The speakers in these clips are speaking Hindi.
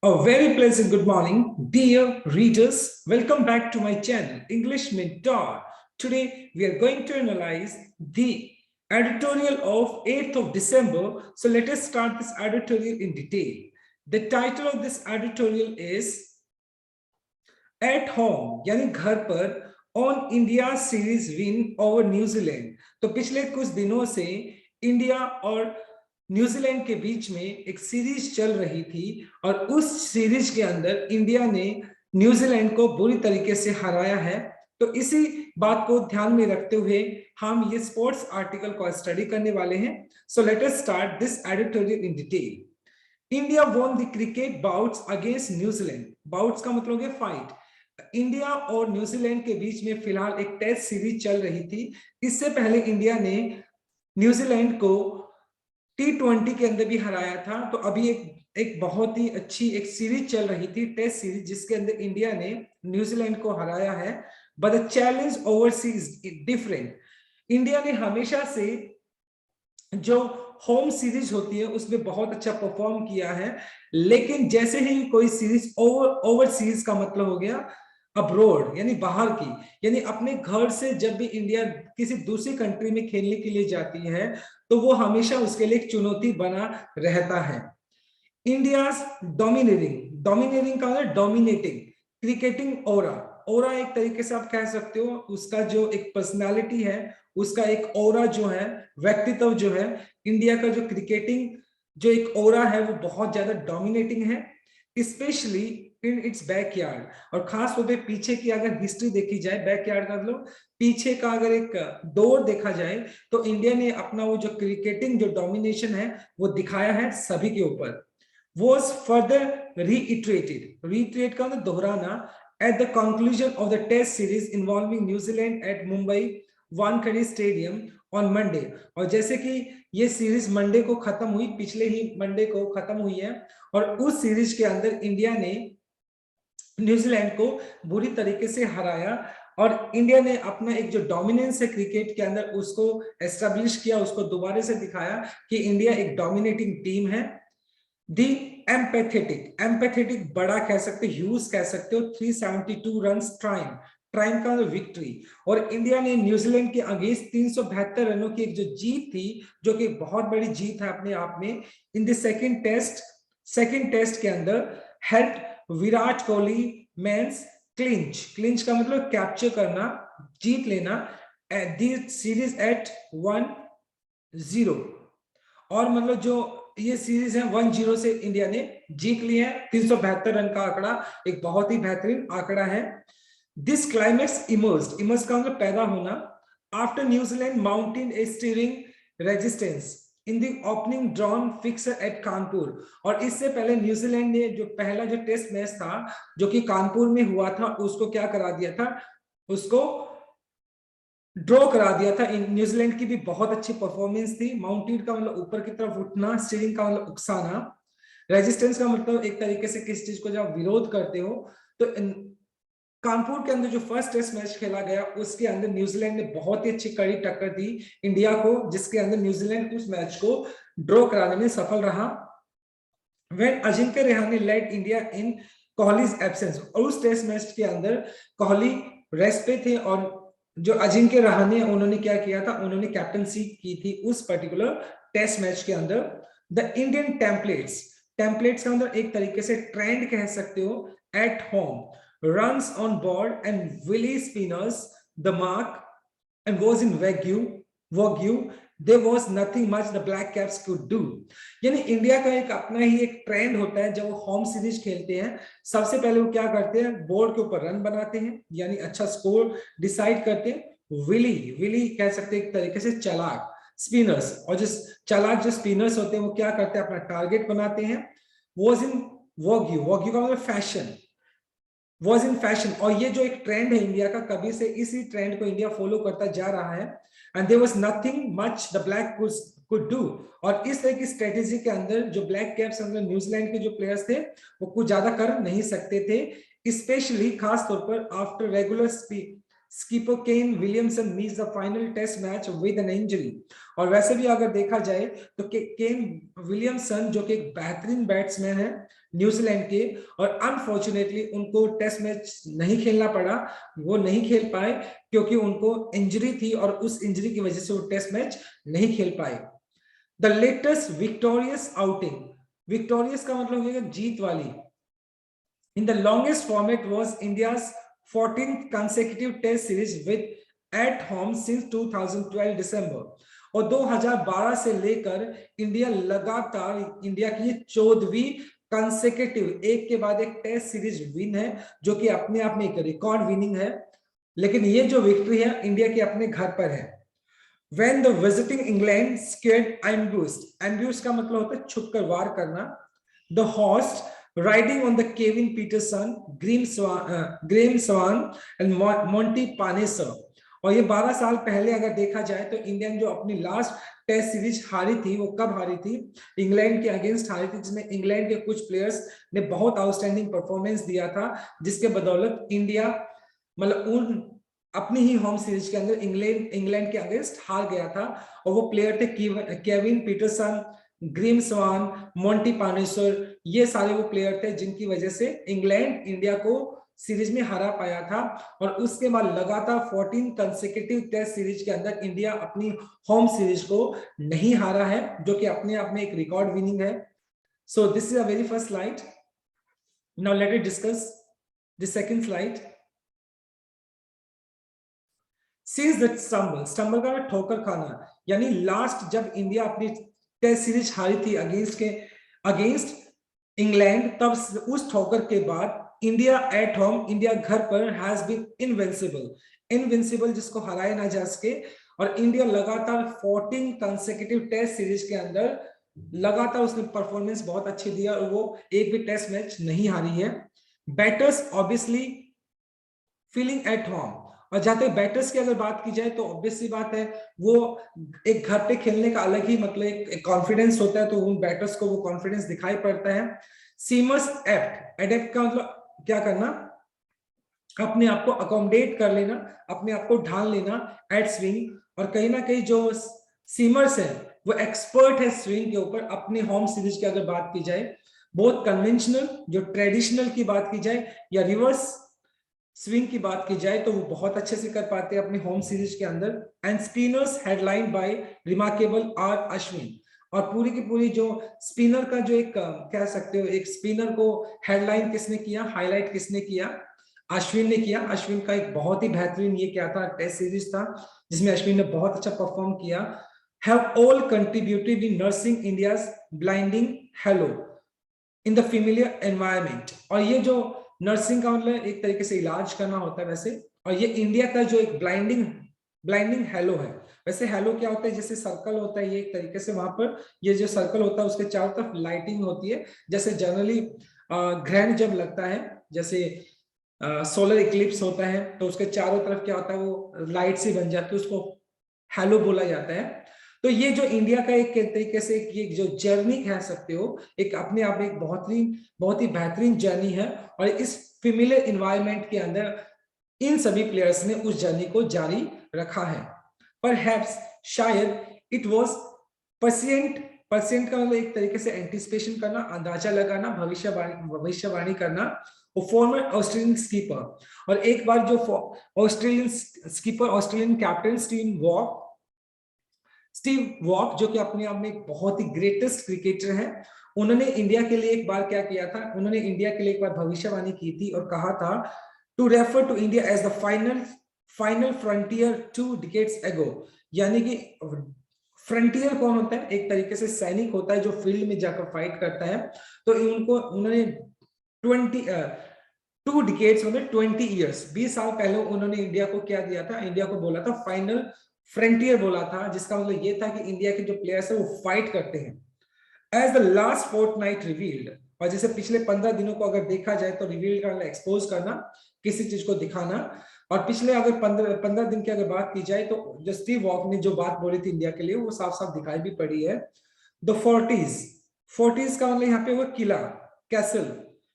A very pleasant good morning, dear readers. Welcome back to my channel, English Mentor. Today, we are going to analyze the editorial of 8th of December. So let us start this editorial in detail. The title of this editorial is At Home, यानी घर पर on India series win over New Zealand. तो पिछले कुछ दिनों से इंडिया और न्यूजीलैंड के बीच में एक सीरीज चल रही थी और उस सीरीज के अंदर इंडिया ने न्यूजीलैंड को बुरी तरीके से हराया है। तो इसी बात को ध्यान में रखते हुए हम ये स्पोर्ट्स आर्टिकल को स्टडी करने वाले हैं। So let us start this editorial in detail. India won the cricket bouts against New Zealand. Bouts का मतलब है फाइट। इंडिया और न्यूजीलैंड के बीच में फिलहाल एक टेस्ट सीरीज चल रही थी। इससे पहले इंडिया ने न्यूजीलैंड को T20 के अंदर भी हराया था। तो अभी एक बहुत ही अच्छी एक सीरीज चल रही थी, टेस्ट सीरीज, जिसके अंदर इंडिया ने न्यूजीलैंड को हराया है। But the challenge overseas is different. India ने हमेशा से जो होम सीरीज होती है उसमें बहुत अच्छा परफॉर्म किया है, लेकिन जैसे ही कोई सीरीज ओवरसीज का मतलब हो गया अब्रोड, यानी बाहर की, यानी अपने घर से जब भी इंडिया किसी दूसरी कंट्री में खेलने के लिए जाती है तो वो हमेशा उसके लिए एक चुनौती बना रहता है। इंडिया डोमिनेटिंग का मतलब डोमिनेटिंग, क्रिकेटिंग ओरा। ओरा एक तरीके से आप कह सकते हो उसका जो एक पर्सनालिटी है, उसका एक ओरा जो है, व्यक्तित्व जो है, इंडिया का जो क्रिकेटिंग जो एक ओरा है वो बहुत ज्यादा डोमिनेटिंग है, स्पेशली इन इट्स बैकयार्ड। और खास तौर पे पीछे की अगर हिस्ट्री देखी जाए, बैकयार्ड का मतलब पीछे का अगर एक दौर देखा जाए तो इंडिया ने अपना वो जो क्रिकेटिंग जो डोमिनेशन है वो दिखाया है सभी के ऊपर। was further reiterate का मतलब दोहराना at the conclusion of the test series involving New Zealand at Mumbai Wankhede Stadium on Monday। और जैसे कि ये सीरीज मंडे को खत्म हुई, पिछले ही मंडे को खत्म हुई है, और उस सीरीज के अंदर इंडिया ने न्यूजीलैंड को बुरी तरीके से हराया और इंडिया ने अपना एक जो डोमिनेंस है क्रिकेट के अंदर उसको एस्टेब्लिश किया, उसको दोबारा से दिखाया कि इंडिया एक डोमिनेटिंग टीम है। दी एम्पैथेटिक बड़ा कह सकते हो, ह्यूज कह सकते हो, 372 रन्स ट्राइम का विक्ट्री। और इंडिया ने न्यूजीलैंड के अगेंस्ट 372 रनों की एक जो जीत थी, जो कि बहुत बड़ी जीत है अपने आप में। इन द सेकंड टेस्ट के अंदर help Virat Kohli men's clinch का मतलब कैप्चर करना, जीत लेना दी सीरीज एट 1-0। और मतलब जो ये सीरीज है 1-0 से इंडिया ने जीत ली है। 372 रन का आंकड़ा एक बहुत ही बेहतरीन आंकड़ा है। दिस क्लाइमेक्स इमर्ज का मतलब पैदा होना after New Zealand mounted a stirring resistance in the opening drawn fixture at Kanpur. और इससे पहले न्यूजीलैंड ने जो पहला जो टेस्ट मैच था जो कि कानपुर में हुआ था, उसको क्या करा दिया था, उसको ड्रॉ करा दिया था। न्यूजीलैंड की भी बहुत अच्छी परफॉर्मेंस थी। माउंटेन का मतलब ऊपर की तरफ उठना, स्टीयरिंग का मतलब उकसाना, रेजिस्टेंस का मतलब एक तरीके से किस चीज को जब विरोध करते हो। तो कानपुर के अंदर जो फर्स्ट टेस्ट मैच खेला गया उसके अंदर न्यूजीलैंड ने बहुत ही अच्छी कड़ी टक्कर दी इंडिया को, जिसके अंदर न्यूजीलैंड उस मैच को ड्रॉ कराने में सफल रहा। When Ajinkya Rahane led India in Kohli's absence. और उस टेस्ट मैच के अंदर कोहली रेस्ट पे थे और जो अजिंक्य रहाणे उन्होंने क्या किया था, उन्होंने कैप्टनसी की थी उस पर्टिकुलर टेस्ट मैच के अंदर। द इंडियन टेम्पलेट्स का अंदर एक तरीके से ट्रेंड कह सकते हो। At home runs on board and Willie spinners the mark and was in Wagyu there was nothing much the black caps could do। यानी इंडिया का एक अपना ही एक ट्रेंड होता है। जब वो होम सीरीज खेलते हैं सबसे पहले वो क्या करते हैं, बोर्ड के ऊपर रन बनाते हैं, यानी अच्छा स्कोर डिसाइड करते हैं। विली कह सकते हैं एक तरीके से चालाक स्पिनर्स, और जो चालाक जो स्पिनर्स होते हैं वो क्या करते हैं, अपना टारगेट बनाते हैं। was in Wagyu का मतलब वॉज इन फैशन। और ये जो एक ट्रेंड है इंडिया का, कभी से इसी ट्रेंड को इंडिया फॉलो करता जा रहा है। And there was nothing much the black could do. और इस तरह की स्ट्रेटेजी के अंदर जो ब्लैक कैप्स अंदर न्यूजीलैंड के जो प्लेयर्स थे वो कुछ ज्यादा कर नहीं सकते थे, स्पेशली खास तौर पर after regular skipper Kane Williamson miss the final test match with an injury. और वैसे भी अगर देखा जाए तो केन विलियमसन जो कि एक बेहतरीन बैट्समैन है, न्यूजीलैंड के, और अनफॉर्चुनेटली उनको टेस्ट मैच नहीं खेलना पड़ा, वो नहीं खेल पाए क्योंकि उनको इंजरी थी और उस इंजरी की वजह से वो टेस्ट मैच नहीं खेल पाए। The latest victorious outing, victorious का मतलब है जीत वाली, in the longest format was India's 14th consecutive test series with at home since 2012 दिसंबर, और 2012 से लेकर इंडिया लगातार, इंडिया की 14वीं कंसेक्यूटिव एक के बाद एक टेस्ट सीरीज विन है, जो कि अपने आप में एक रिकॉर्ड विनिंग है। लेकिन ये जो विक्ट्री है इंडिया के अपने घर पर है। When the visiting England scared ambushed, ambushed का मतलब होता है छुपकर वार करना, the host riding on the Kevin Peterson, Graham Swan and Monty Panesar। और ये 12 साल पहले अगर देखा जाए तो इंडियन जो अपनी लास्ट टेस्ट सीरीज हारी थी वो कब हारी थी, इंग्लैंड के अगेंस्ट हारी थी, जिसमें इंग्लैंड के कुछ प्लेयर्स ने बहुत आउटस्टैंडिंग परफॉर्मेंस दिया था, जिसके बदौलत इंडिया मतलब उन अपनी ही होम सीरीज के अंदर इंग्लैंड के अगेंस्ट हार गया था। और वो प्लेयर थे Kevin Pietersen, Graeme Swann, Monty Panesar, ये सारे वो प्लेयर थे जिनकी वजह से इंग्लैंड इंडिया को सीरीज में हरा पाया था। और उसके बाद लगातार 14 कंसेक्यूटिव टेस्ट सीरीज के अंदर इंडिया अपनी होम सीरीज को नहीं हारा है, जो कि अपने आप में एक रिकॉर्ड विनिंग है। So this is a very first slide. Now let us discuss the second slide. Since the stumble का ठोकर खाना, यानी लास्ट जब इंडिया अपनी टेस्ट सीरीज हारी थी अगेंस्ट इंग्लैंड, तब उस ठोकर के बाद इंडिया एट होम, इंडिया घर पर हैज बीन इनविंसिबल, जिसको हराया ना जा सके। और इंडिया लगातार 14 कंसेक्यूटिव टेस्ट सीरीज के अंदर लगातार उसने परफॉर्मेंस बहुत अच्छी दिया और वो एक भी टेस्ट मैच नहीं हारी है। Batters obviously feeling at home, और जहां तक बैटर्स की अगर बात की जाए तो ऑब्वियस सी बात है, वो एक घर पे खेलने का अलग ही मतलब एक कॉन्फिडेंस होता है, तो उन बैटर्स को वो कॉन्फिडेंस दिखाई पड़ता है। सीमर्स एडेप्ट का मतलब क्या करना, अपने आप को अकोमोडेट कर लेना, अपने आप को ढाल लेना एट स्विंग। और कहीं ना कहीं जो सीमर्स है वो एक्सपर्ट है स्विंग के ऊपर। अपने होम सीरीज की अगर बात की जाए, बहुत कन्वेंशनल जो ट्रेडिशनल की बात की जाए या रिवर्स स्विंग की बात की जाए तो वो बहुत अच्छे से कर पाते हैं अपने होम सीरीज के अंदर। And spinners headline by remarkable R Ashwin, और पूरी की पूरी जो स्पिनर का जो एक कह सकते हो, एक स्पिनर को हेडलाइन किसने किया, हाईलाइट किसने किया, अश्विन ने किया। अश्विन का एक बहुत ही बेहतरीन ये क्या था, टेस्ट सीरीज था जिसमें अश्विन ने बहुत अच्छा परफॉर्म किया। Have all contributed in nursing India's blinding hello in the familiar environment. और ये जो नर्सिंग का मतलब एक तरीके से इलाज करना होता है वैसे, और ये इंडिया का जो एक ब्लाइंडिंग हेलो है। वैसे हेलो क्या होता है, जैसे सर्कल होता है, ये एक तरीके से वहां पर ये जो सर्कल होता है उसके चारों तरफ लाइटिंग होती है। जैसे जनरली ग्रहण जब लगता है, जैसे सोलर इक्लिप्स होता है, तो उसके चारों तरफ क्या होता है, वो लाइट से बन जाती है, उसको हेलो बोला जाता है। तो ये जो इंडिया का एक तरीके से ये जो जर्नी कह सकते हो, एक अपने आप में एक बहुत ही बेहतरीन जर्नी है। और इस फेमिलियर इन्वायरमेंट के अंदर इन सभी प्लेयर्स ने उस जर्नी को जारी रखा है। परहैप्स शायद इट वाज परसेंट का मतलब एक तरीके से एंटिसिपेशन करना, अंदाजा लगाना, भविष्यवाणी करना। वो फॉर्मर ऑस्ट्रेलियन स्कीपर, और एक बार जो Australian skipper, Australian captain Steve Waugh, जो कि अपने आप में एक बहुत ही ग्रेटेस्ट क्रिकेटर है, उन्होंने इंडिया के लिए एक बार क्या किया था, उन्होंने इंडिया के लिए एक बार भविष्यवाणी की थी और कहा था to refer to India as the final frontier 2 decades ago. यानी कि फ्रंटियर कौन होता है, एक तरीके से सैनिक होता है जो फील्ड में जाकर फाइट करता है। तो उन्होंने 2 डिकेड्स मतलब 20 ईयर्स, 20 साल पहले उन्होंने इंडिया को क्या दिया था, इंडिया को बोला था फाइनल फ्रंटियर बोला था, जिसका मतलब ये था कि इंडिया के जो प्लेयर्स है वो फाइट करते हैं। As the last fortnight revealed, और जैसे पिछले 15 दिनों को अगर देखा जाए तो रिवील करना, एक्सपोज करना, किसी चीज को दिखाना। और पिछले अगर 15 दिन की अगर बात की जाए तो जो स्टीव वॉक ने जो बात बोली थी इंडिया के लिए, वो साफ साफ दिखाई भी पड़ी है। द फोर्टीज का मतलब यहाँ पे वो किला, कैसल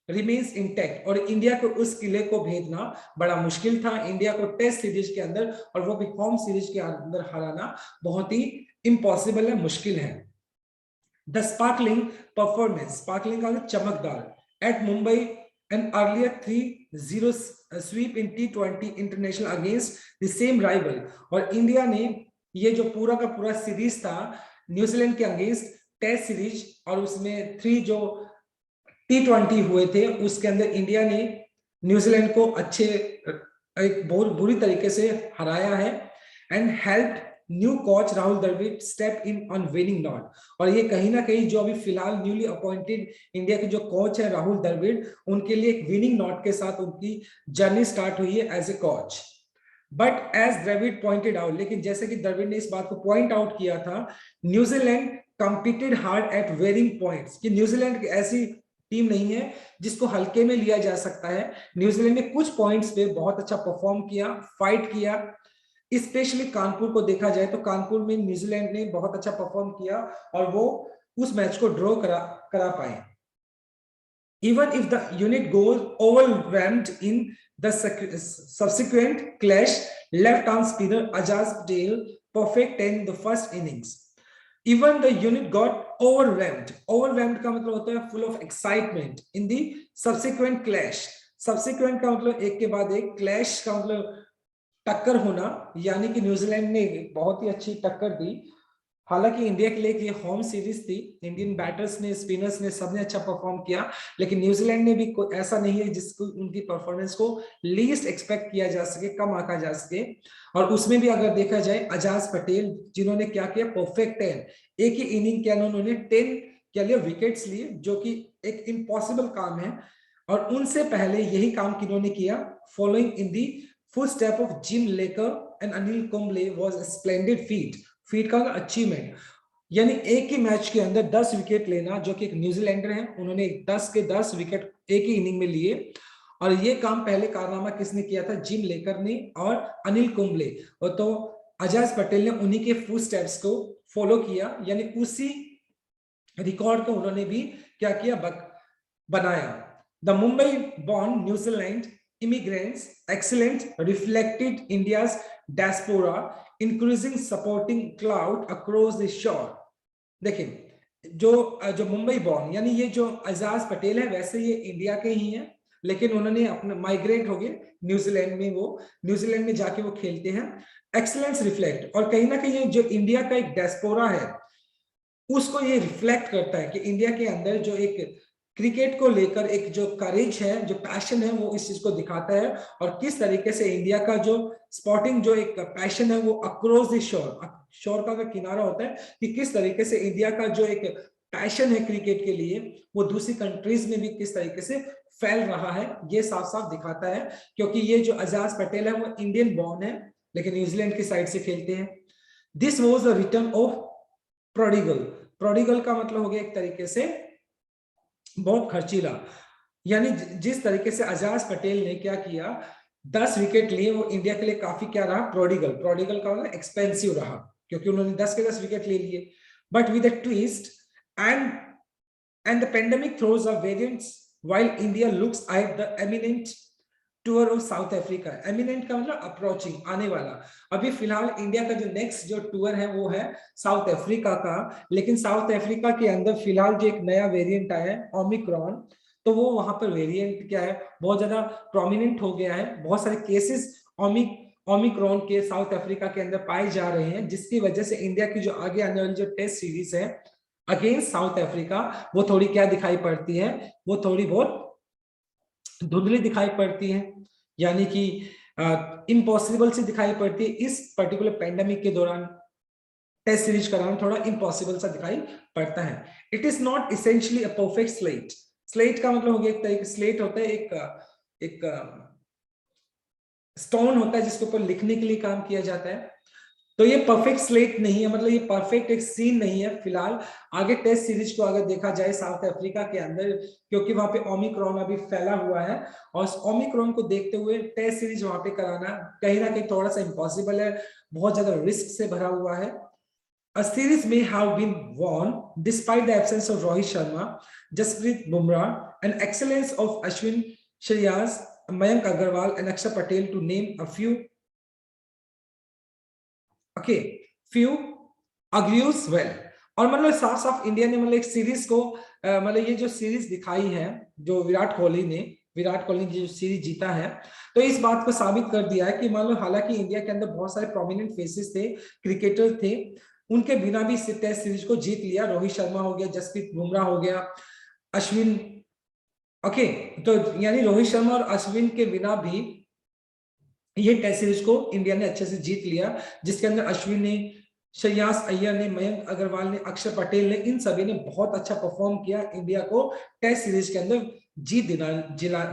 रिमेन्स इंटैक्ट, और इंडिया को उस किले को भेजना बड़ा मुश्किल था इंडिया को टेस्ट सीरीज के अंदर, और वो भी होम सीरीज के अंदर हराना बहुत ही इम्पॉसिबल है, मुश्किल है। द स्पार्कलिंग परफॉर्मेंस, स्पार्कलिंग का चमकदार, at Mumbai an earlier 3-0 sweep in T20 international against the same rival. और इंडिया ने ये जो पूरा का पूरा सीरीज था न्यूजीलैंड के अगेंस्ट टेस्ट सीरीज, और उसमें 3 जो T20 हुए थे उसके अंदर इंडिया ने न्यूजीलैंड को अच्छे एक बहुत बुरी तरीके से हराया है and help new coach Rahul Dravid step in on winning note. और ये कहीं ना कहीं जो अभी फिलहाल न्यूली अपॉइंटेड इंडिया के जो कोच है राहुल द्रविड़, उनके लिए एक विनिंग नॉट के साथ उनकी जर्नी स्टार्ट हुई है as a coach. But as Dravid pointed out, लेकिन जैसे कि द्रविड़ ने इस बात को पॉइंट आउट किया था, New Zealand competed hard at varying points, कि न्यूजीलैंड ऐसी टीम नहीं है जिसको हल्के में लिया जा सकता है। न्यूजीलैंड ने कुछ पॉइंट्स पे बहुत अच्छा परफॉर्म किया, फाइट किया। स्पेशली कानपुर को देखा जाए तो कानपुर में न्यूजीलैंड ने बहुत अच्छा परफॉर्म किया और वो उस मैच को ड्रॉ करा पाए। Even if the unit goes overwhelmed in the subsequent clash, left-arm spinner Ajaz Patel perfect 10 in the first innings. Even the unit got overwhelmed. Overwhelmed का मतलब होता है full of excitement in the subsequent clash. Subsequent का मतलब एक के बाद एक, clash का मतलब टक्कर होना, यानी कि न्यूजीलैंड ने बहुत ही अच्छी टक्कर दी। हालांकि इंडिया के लिए ये होम सीरीज थी, इंडियन बैटर्स ने, स्पिनर्स ने, सबने अच्छा परफॉर्म किया, लेकिन न्यूजीलैंड ने भी कोई ऐसा नहीं है जिसको उनकी परफॉर्मेंस को लीस्ट एक्सपेक्ट किया जा सके, कम आंका जा सके। और उसमें भी अगर देखा जाए अजाज पटेल जिन्होंने क्या किया, परफेक्ट 10, एक ही इनिंग के अंदर उन्होंने 10 क्या लिया, विकेट्स लिए, जो कि एक इम्पॉसिबल काम है। और उनसे पहले यही काम किन्होंने किया, following in the footstep of gym लेकर and Anil Kumble was a splendid feet का अचीवमेंट। यानी एक ही मैच के अंदर 10 विकेट लेना, जो कि एक न्यूजीलैंडर है, उन्होंने 10 के 10 विकेट एक ही इनिंग में लिए। और ये काम पहले कारनामा किसने किया था, जिम लेकर ने और अनिल कुंबले। और तो अजाज पटेल ने उन्हीं के फुट स्टेप्स को फॉलो किया, यानी उसी रिकॉर्ड को उन्होंने भी क्या किया, बनाया। The Mumbai born New Zealand immigrants excellent reflected India's diaspora, increasing supporting cloud across the shore। देखिए जो मुंबई बॉर्न यानी ये जो अजाज पटेल है, वैसे ये इंडिया के ही हैं, लेकिन उन्होंने अपने माइग्रेट हो गए न्यूजीलैंड में, वो न्यूजीलैंड में जाके वो खेलते हैं। एक्सीलेंस रिफ्लेक्ट, और कहीं ना कहीं जो इंडिया का एक डायस्पोरा है उसको ये रिफ्लेक्ट करता है कि इंडिया के अंदर जो एक क्रिकेट को लेकर एक जो करेज है, जो पैशन है, वो इस चीज को दिखाता है। और किस तरीके से इंडिया का जो स्पोर्टिंग जो एक पैशन है वो अक्रॉस द शोर का किनारा होता है, कि किस तरीके से इंडिया का जो एक पैशन है क्रिकेट के लिए वो दूसरी कंट्रीज में भी किस तरीके से फैल रहा है, ये साफ साफ दिखाता है। क्योंकि ये जो अजाज पटेल है वो इंडियन बॉर्न है, लेकिन न्यूजीलैंड की साइड से खेलते हैं। This was the return of prodigal. Prodigal का मतलब हो गया एक तरीके से बहुत खर्चीला, यानी जिस तरीके से अजाज पटेल ने क्या किया, 10 विकेट लिए, वो इंडिया के लिए काफी क्या रहा, प्रोडिगल का मतलब एक्सपेंसिव रहा, क्योंकि उन्होंने 10 के 10 विकेट ले लिए। But with a twist and the pandemic throws a variants while India looks at the eminent tour of south Africa. Eminent का मतलब अप्रोचिंग, आने वाला। अभी फिलहाल इंडिया का जो नेक्स्ट जो टूर है वो है साउथ अफ्रीका का, लेकिन साउथ अफ्रीका के अंदर फिलहाल जो एक नया वेरिएंट आया है ओमिक्रॉन, तो वो वहां पर वेरिएंट क्या है, बहुत ज्यादा प्रोमिनेंट हो गया है। बहुत सारे केसेस ओमिक्रॉन के साउथ अफ्रीका के अंदर पाए जा रहे हैं, जिसकी वजह से इंडिया की जो आगे आने वाली जो टेस्ट सीरीज है अगेंस्ट साउथ अफ्रीका, वो थोड़ी क्या दिखाई पड़ती है, वो थोड़ी बहुत धुंधली दिखाई पड़ती है, यानी कि इम्पॉसिबल सी दिखाई पड़ती है। इस पर्टिकुलर पेंडेमिक के दौरान टेस्ट सीरीज कराना थोड़ा इम्पॉसिबल सा दिखाई पड़ता है। It is not essentially a perfect slate. Slate का मतलब हो गया एक तरीके, स्लेट होता है एक स्टोन होता है जिसके ऊपर लिखने के लिए काम किया जाता है। तो ये परफेक्ट स्लेट नहीं है, मतलब ये परफेक्ट एक सीन नहीं है फिलहाल। आगे टेस्ट सीरीज को अगर देखा जाए साउथ अफ्रीका के अंदर, क्योंकि वहां पे ओमिक्रॉन अभी फैला हुआ है, और ओमिक्रॉन को देखते हुए टेस्ट सीरीज वहां पे कराना कहीं ना कहीं थोड़ा सा इम्पॉसिबल है, बहुत ज्यादा रिस्क से भरा हुआ है। A series may have been won despite the absence of Rohit Sharma, Jasprit Bumrah, and excellence of Ashwin Shreyas, Mayank Agarwal, and Akshar Patel, to name a few. few agrees well। और मतलब साफ साफ इंडिया ने मतलब एक सीरीज को मतलब ये जो सीरीज दिखाई है, जो विराट कोहली ने जो सीरीज जीता है, तो इस बात को साबित कर दिया है कि मान लो हालांकि इंडिया के अंदर बहुत सारे प्रोमिनेंट फेसेस थे, क्रिकेटर थे, उनके बिना भी इस टेस्ट सीरीज को जीत लिया। रोहित शर्मा हो गया, जसप्रीत बुमराह हो गया, अश्विन, ओके, तो यानी रोहित शर्मा और अश्विन के बिना भी ये टेस्ट सीरीज को इंडिया ने अच्छे से जीत लिया, जिसके अंदर अश्विन ने, श्रेयस अय्यर ने, मयंक अग्रवाल ने, अक्षर पटेल ने, इन सभी ने बहुत अच्छा परफॉर्म किया इंडिया को टेस्ट सीरीज के अंदर जीत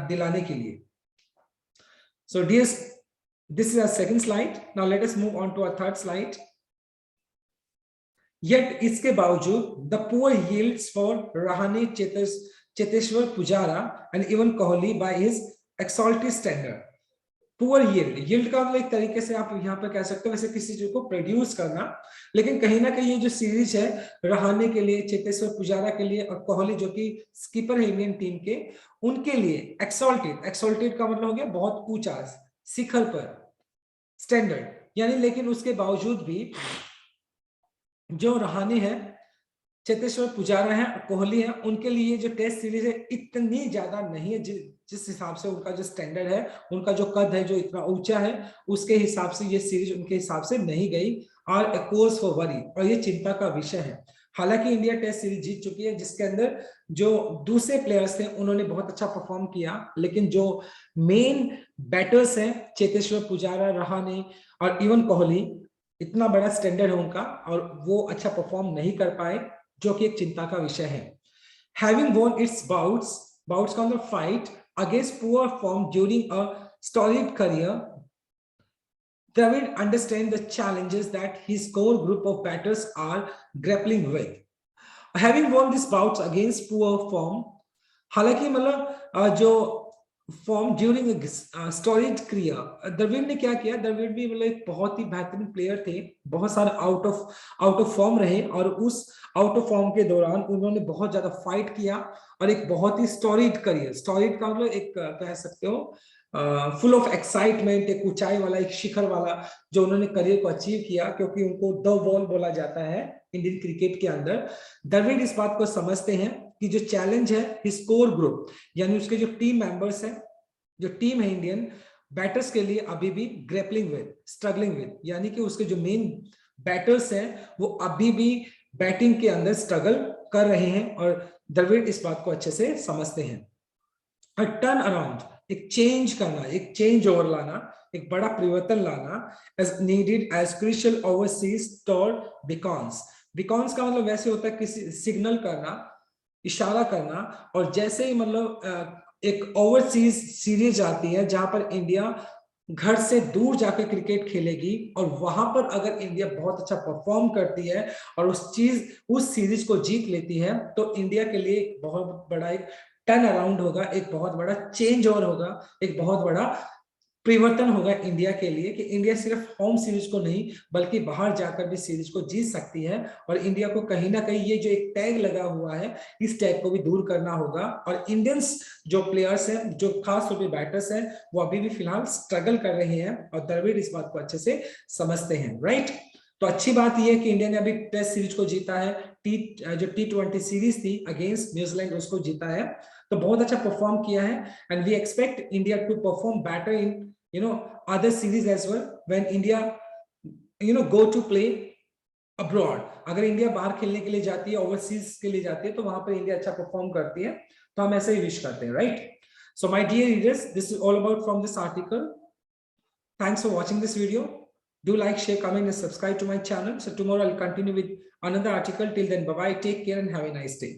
दिलाने के लिए। So dears, this is our second slide. Now let us move on to our third slide. Yet इसके बावजूद the poor yields for Rahane, Cheteshwar Pujara and even Kohli by his exalted standard. Poor yield का मतलब एक तरीके से आप यहाँ पे कह सकते हो वैसे किसी चीज को प्रोड्यूस करना, लेकिन कहीं ना कहीं ये जो सीरीज है रहाणे के लिए, चेतेश्वर पुजारा के लिए और कोहली जो कि स्कीपर है इंडियन टीम के, उनके लिए एक्सॉल्टेड का मतलब हो गया बहुत ऊंचा, शिखर पर, स्टैंडर्ड, यानी लेकिन उसके बावजूद भी जो रहाणे है, चेतेश्वर पुजारा है, कोहली है, उनके लिए जो टेस्ट सीरीज है इतनी ज्यादा नहीं है जिस हिसाब से उनका जो स्टैंडर्ड है, उनका जो कद है जो इतना ऊंचा है, उसके हिसाब से ये सीरीज उनके हिसाब से नहीं गई। और ए कोज फॉर वरी, और ये चिंता का विषय है। हालांकि इंडिया टेस्ट सीरीज जीत चुकी है, जिसके अंदर जो दूसरे प्लेयर्स थे उन्होंने बहुत अच्छा परफॉर्म किया, लेकिन जो मेन बैटर्स हैं चेतेश्वर पुजारा, रहाणे और इवन कोहली, इतना बड़ा स्टैंडर्ड है उनका और वो अच्छा परफॉर्म नहीं कर पाए, जो कि एक चिंता का विषय है। Having won its bouts का मतलब fight against poor form during a storied career, Dravid understands the challenges that his core group of batters are grappling with. Having won these bouts against poor form, हालांकि मतलब जो फॉर्म ड्यूरिंग स्टोरेज क्रिया, द्रविड़ ने क्या किया, द्रविड़ भी मतलब एक बहुत ही बेहतरीन प्लेयर थे, बहुत सारे आउट ऑफ फॉर्म रहे और उस आउट ऑफ फॉर्म के दौरान उन्होंने बहुत ज्यादा फाइट किया और एक बहुत ही स्टोरीड करियर, स्टोरीड का मतलब एक कह सकते हो फुल ऑफ एक्साइटमेंट, एक ऊंचाई वाला, एक शिखर वाला जो उन्होंने करियर को अचीव किया, क्योंकि उनको द वॉल बोला जाता है इंडियन क्रिकेट के अंदर। द्रविड़ इस बात को समझते हैं कि जो चैलेंज है हिज कोर ग्रुप, यानी उसके जो टीम मेंबर्स हैं, जो टीम है इंडियन बैटर्स के लिए अभी भी ग्रैपलिंग विद, स्ट्रगलिंग विद, यानी कि उसके जो मेन बैटर्स हैं वो अभी भी बैटिंग के अंदर स्ट्रगल कर रहे हैं और द्रविड़ इस बात को अच्छे से समझते हैं। टर्न अराउंड, एक चेंज करना, एक चेंज ओवर लाना, एक बड़ा परिवर्तन लाना as needed as crucial overseas tour beacons. Beacons का मतलब वैसे होता है किसी सिग्नल करना, इशारा करना, और जैसे ही मतलब एक ओवरसीज सीरीज आती है जहां पर इंडिया घर से दूर जाकर क्रिकेट खेलेगी और वहां पर अगर इंडिया बहुत अच्छा परफॉर्म करती है और उस सीरीज को जीत लेती है, तो इंडिया के लिए बहुत बड़ा एक टर्न अराउंड होगा, एक बहुत बड़ा चेंज ओवर होगा, एक बहुत बड़ा परिवर्तन होगा इंडिया के लिए कि इंडिया सिर्फ होम सीरीज को नहीं बल्कि बाहर जाकर भी सीरीज को जीत सकती है। और इंडिया को कहीं ना कहीं ये जो एक टैग लगा हुआ है, इस टैग को भी दूर करना होगा। और इंडियंस जो प्लेयर्स हैं, जो खास तौर पे बैटर्स हैं, वो अभी भी फिलहाल स्ट्रगल कर रहे हैं और द्रविड़ इस बात को अच्छे से समझते हैं, राइट। तो अच्छी बात यह है कि इंडिया ने अभी टेस्ट सीरीज को जीता है, जो T20 सीरीज थी अगेंस्ट न्यूजीलैंड, उसको जीता है, तो बहुत अच्छा परफॉर्म किया है। And we expect India to perform better in other series as well when India go to play abroad। अगर इंडिया बाहर खेलने के लिए जाती है, ओवरसीज के लिए जाती है, तो वहां पर इंडिया अच्छा परफॉर्म करती है, तो हम ऐसे ही विश करते हैं, right. So my dear readers, this is all about from this article. Thanks for watching this video. Do like, share, comment and subscribe to my channel. So tomorrow I'll continue with another article. Till then, bye bye, take care and have a nice day.